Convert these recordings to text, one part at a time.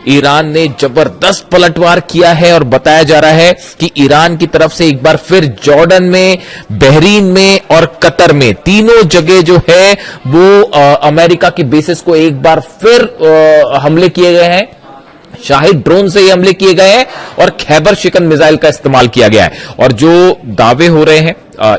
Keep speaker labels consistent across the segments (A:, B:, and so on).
A: Iran ने जबरदस्त पलटवार किया है और बताया जा रहा है कि ईरान की तरफ से एक बार फिर जॉर्डन में, बहरीन में और कतर में तीनों जगह जो है वो अमेरिका की बेसिस को एक बार फिर हमले किए गए हैं। शाहिद ड्रोन से ये हमले किए गए हैं और खैबर शिकन मिसाइल का इस्तेमाल किया गया है। और जो दावे हो रहे हैं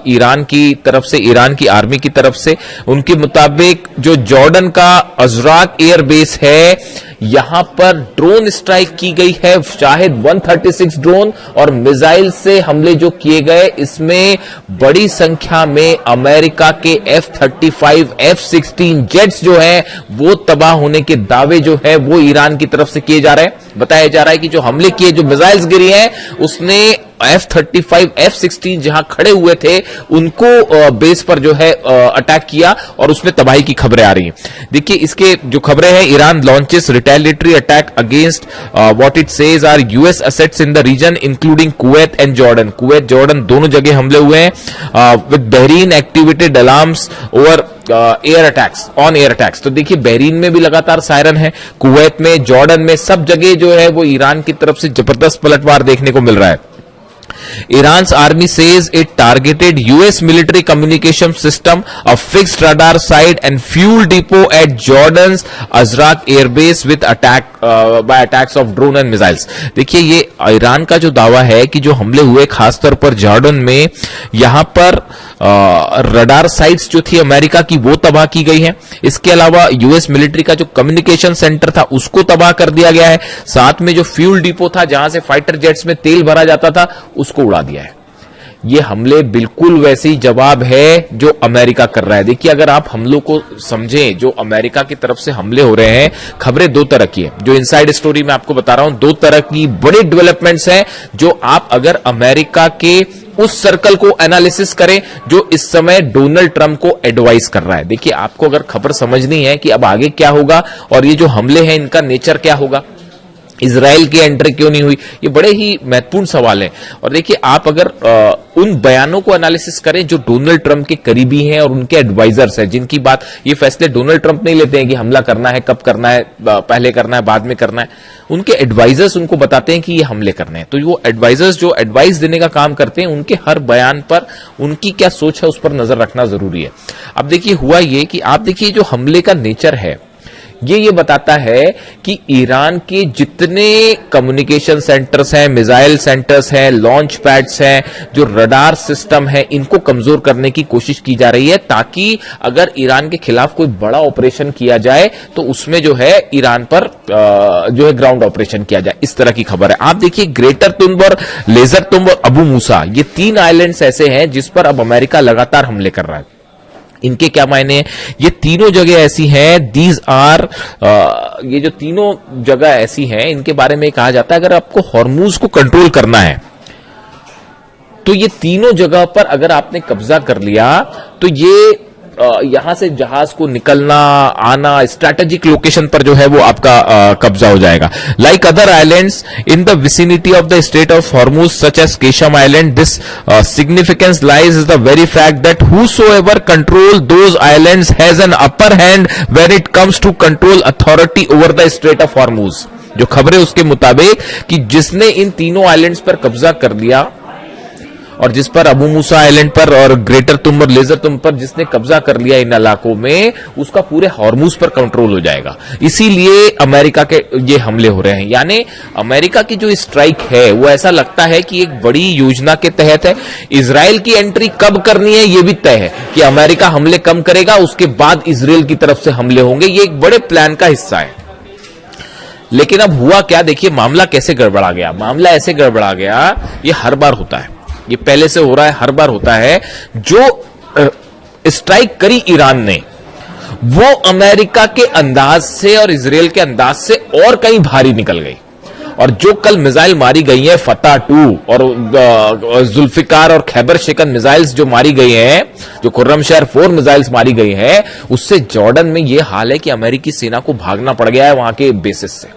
A: ईरान की तरफ से, ईरान की आर्मी की तरफ से, उनके मुताबिक जो जॉर्डन का अजराक एयर बेस है, यहां पर ड्रोन स्ट्राइक की गई है। शाहिद 136 ड्रोन और मिसाइल से हमले जो किए गए, इसमें बड़ी संख्या में अमेरिका के F-35, F-16 जेट्स जो है वो तबाह होने के दावे जो है वो ईरान की तरफ से किए जा रहे हैं। बताया जा रहा है कि जो हमले किए, जो मिसाइल्स गिरी हैं, उसने F-35, F-16 जहां खड़े हुए थे उनको बेस पर जो है अटैक किया और उसमें तबाही की खबरें आ रही हैं। देखिए इसके जो खबरें हैं, Iran launches retaliatory attack against what it says are US assets in the region including Kuwait and Jordan. Kuwait, Jordan दोनों जगह हमले हुए हैं। With Bahrain activated alarms over air attacks, on air attacks. तो देखिए बहरीन में भी लगातार सायरन है, कुवैत में, जॉर्डन में, सब जगह जो है वो ईरान की तरफ से जबरदस्त पलटवार देखने को मिल रहा है। Iran's army says it targeted US military communication system, a fixed radar site and fuel depot at Jordan's Azraq airbase with attack by attacks of drone and missiles। देखिए ये ईरान का जो दावा है कि जो हमले हुए खासतौर पर जॉर्डन में, यहां पर रडार साइट्स जो थी अमेरिका की वो तबाह की गई हैं। इसके अलावा यूएस मिलिट्री का जो कम्युनिकेशन सेंटर था उसको तबाह कर दिया गया है। साथ में जो फ्यूल डिपो था जहां से फाइटर जेट्स में तेल भरा जाता था उसको उड़ा दिया है। ये हमले बिल्कुल वैसे ही जवाब है जो अमेरिका कर रहा है। देखिए अगर आप हमलों को समझें, जो अमेरिका की तरफ से हमले हो रहे हैं, खबरें दो तरह की है। जो इनसाइड स्टोरी मैं आपको बता रहा हूं, दो तरह की बड़ी डेवलपमेंट्स हैं जो आप अगर अमेरिका के उस सर्कल को एनालिसिस करें जो इस समय डोनाल्ड ट्रंप को एडवाइस कर रहा है। देखिए आपको अगर खबर समझनी है कि अब आगे क्या होगा और ये जो हमले हैं इनका नेचर क्या होगा, इजराइल की एंट्री क्यों नहीं हुई, ये बड़े ही महत्वपूर्ण सवाल है। और देखिए आप अगर उन बयानों को एनालिसिस करें जो डोनाल्ड ट्रंप के करीबी हैं और उनके एडवाइजर्स हैं, जिनकी बात, ये फैसले डोनाल्ड ट्रंप नहीं लेते हैं कि हमला करना है, कब करना है, पहले करना है, बाद में करना है। उनके एडवाइजर्स उनको बताते हैं कि ये हमले करने हैं। तो वो एडवाइजर्स जो एडवाइस देने का काम करते हैं, उनके हर बयान पर उनकी क्या सोच है उस पर नजर रखना जरूरी है। अब देखिए हुआ ये कि आप देखिए जो हमले का नेचर है ये बताता है कि ईरान के जितने कम्युनिकेशन सेंटर्स हैं, मिसाइल सेंटर्स हैं, लॉन्च पैड्स हैं, जो रडार सिस्टम है, इनको कमजोर करने की कोशिश की जा रही है ताकि अगर ईरान के खिलाफ कोई बड़ा ऑपरेशन किया जाए तो उसमें जो है ईरान पर जो है ग्राउंड ऑपरेशन किया जाए। इस तरह की खबर है। आप देखिए ग्रेटर तुंबर, लेजर तुंब और अबू मूसा, ये तीन आइलैंड्स ऐसे हैं जिस पर अब अमेरिका लगातार हमले कर रहा है। इनके क्या मायने हैं? ये तीनों जगह ऐसी हैं, दीज आर, ये जो तीनों जगह ऐसी हैं, इनके बारे में कहा जाता है अगर आपको हॉर्मूज को कंट्रोल करना है तो ये तीनों जगह पर अगर आपने कब्जा कर लिया तो ये यहां से जहाज को निकलना आना, स्ट्रैटेजिक लोकेशन पर जो है वो आपका कब्जा हो जाएगा। Like other islands in the vicinity of the state of Hormuz such as Qeshm island, this significance lies is the very fact that whosoever control those islands has an upper hand when it comes to control authority over the strait of Hormuz. जो खबरें उसके मुताबिक कि जिसने इन तीनों islands पर कब्जा कर लिया और जिस पर अबू मूसा आइलैंड पर और ग्रेटर तुंब और लेजर तुंब पर जिसने कब्जा कर लिया इन इलाकों में, उसका पूरे हॉर्मुज पर कंट्रोल हो जाएगा। इसीलिए अमेरिका के ये हमले हो रहे हैं। यानी अमेरिका की जो स्ट्राइक है वो ऐसा लगता है कि एक बड़ी योजना के तहत है। इजराइल की एंट्री कब करनी है ये भी तय है कि अमेरिका हमले कम करेगा, उसके बाद इजराइल की तरफ से हमले होंगे। ये एक बड़े प्लान का हिस्सा है। लेकिन अब हुआ क्या, देखिए मामला कैसे गड़बड़ा गया। मामला ऐसे गड़बड़ा गया, ये हर बार होता है, ये पहले से हो रहा है, हर बार होता है। जो स्ट्राइक करी ईरान ने वो अमेरिका के अंदाज से और इजराइल के अंदाज से और कहीं भारी निकल गई। और जो कल मिसाइल मारी गई है, फतह 2 और जुल्फिकार और खैबर शिकन मिसाइल्स जो मारी गई हैं, जो खुर्रमशहर 4 मिसाइल्स मारी गई हैं, उससे जॉर्डन में यह हाल है कि अमेरिकी सेना को भागना पड़ गया है वहां के बेसिस से।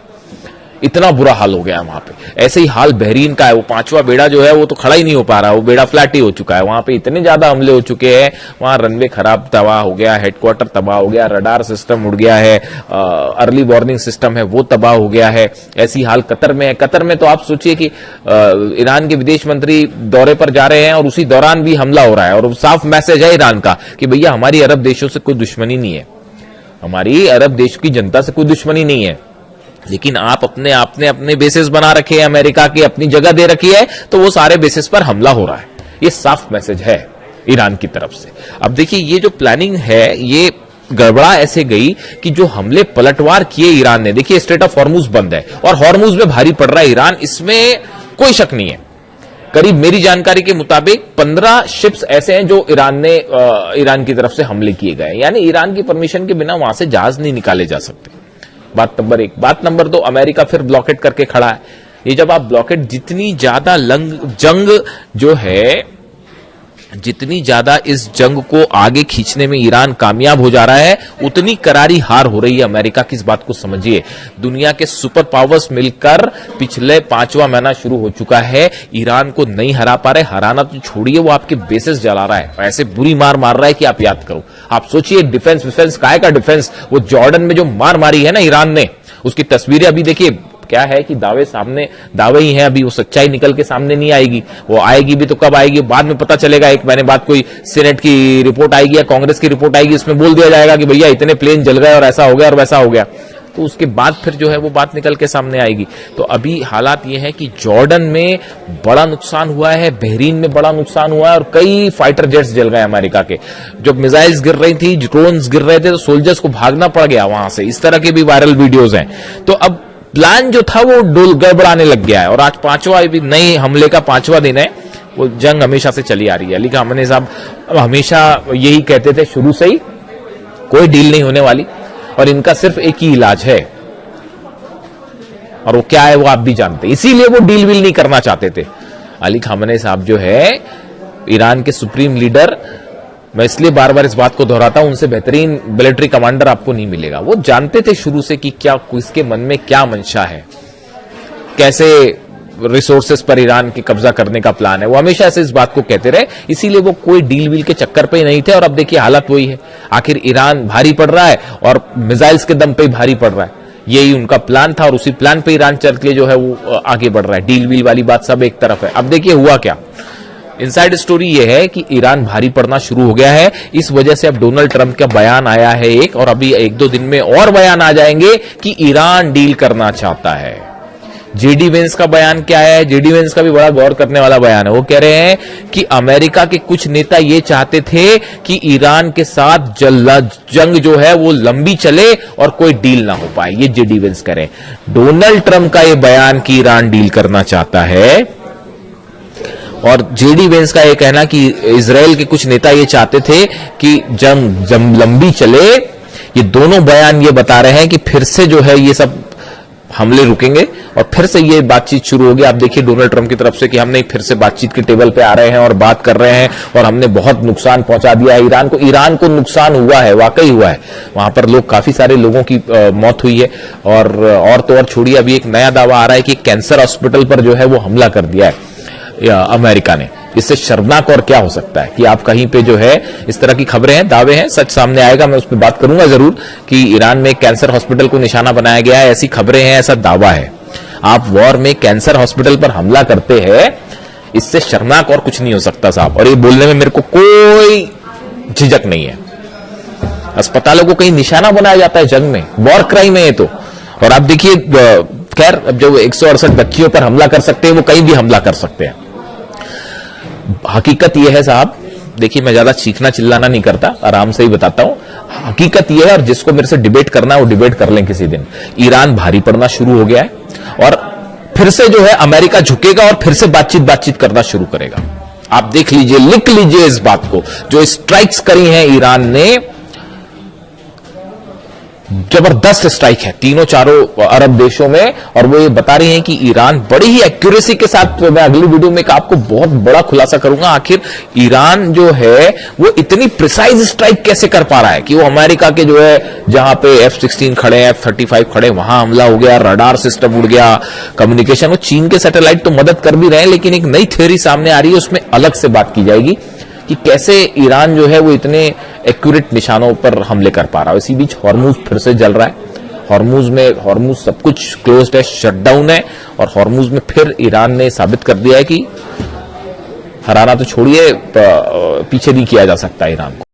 A: इतना बुरा हाल हो गया वहां पे। ऐसे ही हाल बहरीन का है, वो 5वां बेड़ा जो है वो तो खड़ा ही नहीं हो पा रहा, वो बेड़ा फ्लैट ही हो चुका है। वहां पे इतने ज्यादा हमले हो चुके हैं, वहां रनवे खराब तबाह हो गया, हेडक्वार्टर तबाह हो गया, रडार सिस्टम उड़ गया है, अर्ली वार्निंग सिस्टम है वो तबाह हो गया है। ऐसी हाल कतर में है। कतर में तो आप सोचिए कि ईरान के विदेश मंत्री दौरे पर जा रहे हैं और उसी दौरान भी हमला हो रहा है, और साफ मैसेज है ईरान का कि भैया हमारी अरब देशों से कोई दुश्मनी नहीं है, हमारी अरब देश की जनता से कोई दुश्मनी नहीं है, लेकिन आप अपने बेसिस बना रखे हैं, अमेरिका की अपनी जगह दे रखी है, तो वो सारे बेसिस पर हमला हो रहा है। ये साफ मैसेज है ईरान की तरफ से। अब देखिए ये जो प्लानिंग है ये गड़बड़ा ऐसे गई कि जो हमले पलटवार किए ईरान ने, देखिए स्ट्रेट ऑफ हॉर्मुज बंद है और हॉर्मुज में भारी पड़ रहा है ईरान, इसमें कोई शक नहीं है। करीब मेरी जानकारी के मुताबिक 15 शिप्स ऐसे हैं जो ईरान की तरफ से हमले किए गए, यानी ईरान की परमिशन के बिना वहां से जहाज नहीं निकाले जा सकते। बात नंबर 1। बात नंबर 2, अमेरिका फिर ब्लॉकेट करके खड़ा है। ये जब आप ब्लॉकेट, जितनी ज्यादा जंग जो है, जितनी ज्यादा इस जंग को आगे खींचने में ईरान कामयाब हो जा रहा है, उतनी करारी हार हो रही है अमेरिका की। इस बात को समझिए, दुनिया के सुपर पावर्स मिलकर पिछले 5वां महीना शुरू हो चुका है, ईरान को नहीं हरा पा रहे। हराना तो छोड़िए, वो आपके बेसेस जला रहा है, ऐसे बुरी मार मार रहा है कि आप याद करो। आप सोचिए डिफेंस काय का डिफेंस, वो जॉर्डन में जो मार मारी है ना ईरान ने, उसकी तस्वीरें अभी देखिए। क्या है कि दावे ही हैं, अभी वो सच्चाई निकल के सामने नहीं आएगी। वो आएगी भी तो कब आएगी, बाद में पता चलेगा। एक महीने बाद कोई सीनेट की रिपोर्ट आएगी या कांग्रेस की रिपोर्ट आएगी, इसमें बोल दिया जाएगा कि भैया इतने प्लेन जल गए और ऐसा हो गया और वैसा हो गया, तो उसके बाद फिर जो है वो बात निकल के सामने आएगी। तो अभी हालात ये है कि जॉर्डन में बड़ा नुकसान हुआ है, बहरीन में बड़ा नुकसान हुआ है, और कई फाइटर जेट्स जल गए अमेरिका के। जब मिसाइल्स गिर रही थी, ड्रोन्स गिर रहे थे, तो सोल्जर्स को भागना पड़ गया वहां से। इस तरह के भी वायरल वीडियोज हैं। तो अब प्लान जो था वो गड़बड़ाने लग गया है, और आज 5वां भी नए हमले का 5वां दिन है। वो जंग हमेशा से चली आ रही है। अली खामनेई साहब हमेशा यही कहते थे शुरू से ही, कोई डील नहीं होने वाली, और इनका सिर्फ एक ही इलाज है, और वो क्या है वो आप भी जानते हैं। इसीलिए वो डील विल नहीं करना चाहते थे। अली खामनेई साहब जो है ईरान के सुप्रीम लीडर, मैं इसलिए बार बार इस बात को दोहराता हूं, उनसे बेहतरीन मिलिट्री कमांडर आपको नहीं मिलेगा। वो जानते थे शुरू से कि क्या किसके मन में क्या मंशा है, कैसे रिसोर्सेस पर ईरान की कब्जा करने का प्लान है। वो हमेशा से इस बात को कहते रहे, इसीलिए वो कोई डील वील के चक्कर पे नहीं थे। और अब देखिए हालत वही है। आखिर ईरान भारी पड़ रहा है और मिसाइल्स के दम पे ही भारी पड़ रहा है। यही उनका प्लान था और उसी प्लान पे ईरान चल के जो है वो आगे बढ़ रहा है। डील वील वाली बात सब एक तरफ है। अब देखिए हुआ क्या, इनसाइड स्टोरी यह है कि ईरान भारी पड़ना शुरू हो गया है। इस वजह से अब डोनाल्ड ट्रंप का बयान आया है एक, और अभी 1-2 दिन में और बयान आ जाएंगे कि ईरान डील करना चाहता है। जेडी वेंस का बयान क्या है? जेडी वेंस का भी बड़ा गौर करने वाला बयान है। वो कह रहे हैं कि अमेरिका के कुछ नेता ये चाहते थे कि ईरान के साथ जंग जो है वो लंबी चले और कोई डील ना हो पाए। ये जेडी वेंस कह रहे हैं। डोनाल्ड ट्रंप का ये बयान कि ईरान डील करना चाहता है, और जेडी वेंस का यह कहना कि इजराइल के कुछ नेता ये चाहते थे कि जंग लंबी चले। ये दोनों बयान ये बता रहे हैं कि फिर से जो है ये सब हमले रुकेंगे और फिर से ये बातचीत शुरू होगी। आप देखिए डोनाल्ड ट्रंप की तरफ से कि हमने फिर से बातचीत के टेबल पे आ रहे हैं और बात कर रहे हैं, और हमने बहुत नुकसान पहुंचा दिया है ईरान को। ईरान को नुकसान हुआ है, वाकई हुआ है। वहां पर काफी सारे लोगों की मौत हुई है, और तो और छोड़िए, अभी एक नया दावा आ रहा है कि कैंसर हॉस्पिटल पर जो है वो हमला कर दिया है अमेरिका ने। इससे शर्मनाक और क्या हो सकता है कि आप कहीं पे जो है इस तरह की खबरें हैं, दावे हैं, सच सामने आएगा, मैं उस पर बात करूंगा जरूर कि ईरान में कैंसर हॉस्पिटल को निशाना बनाया गया है, ऐसी खबरें हैं, ऐसा दावा है। आप वॉर में कैंसर हॉस्पिटल पर हमला करते हैं, इससे शर्मनाक और कुछ नहीं हो सकता साहब। और ये बोलने में मेरे को कोई झिझक नहीं है। अस्पतालों को कहीं निशाना बनाया जाता है जंग में, वॉर क्राइम है ये तो। और आप देखिए, खैर अब जो 168 बच्चियों पर हमला कर सकते हैं वो कहीं भी हमला कर सकते हैं। हकीकत यह है साहब, देखिए मैं ज्यादा चीखना चिल्लाना नहीं करता, आराम से ही बताता हूं। हकीकत यह है, और जिसको मेरे से डिबेट करना है वो डिबेट कर लें किसी दिन। ईरान भारी पड़ना शुरू हो गया है, और फिर से जो है अमेरिका झुकेगा और फिर से बातचीत करना शुरू करेगा। आप देख लीजिए, लिख लीजिए इस बात को। जो स्ट्राइक्स करी हैं ईरान ने, जबरदस्त स्ट्राइक है तीनों चारों अरब देशों में, और वो ये बता रही हैं कि ईरान बड़ी ही एक्यूरेसी के साथ, मैं अगली वीडियो में आपको बहुत बड़ा खुलासा करूंगा आखिर ईरान जो है वो इतनी प्रिसाइज स्ट्राइक कैसे कर पा रहा है कि वो अमेरिका के जो है जहां पे F-16 खड़े हैं, F-35 खड़े, वहां हमला हो गया, रडार सिस्टम उड़ गया, कम्युनिकेशन, वो चीन के सैटेलाइट तो मदद कर भी रहे हैं, लेकिन एक नई थ्योरी सामने आ रही है, उसमें अलग से बात की जाएगी कि कैसे ईरान जो है वो इतने एक्यूरेट निशानों पर हमले कर पा रहा है। इसी बीच हॉर्मुज फिर से जल रहा है। हॉर्मुज सब कुछ क्लोज्ड है, शटडाउन है, और हॉर्मुज में फिर ईरान ने साबित कर दिया है कि हराना तो छोड़िए, पीछे नहीं किया जा सकता ईरान को।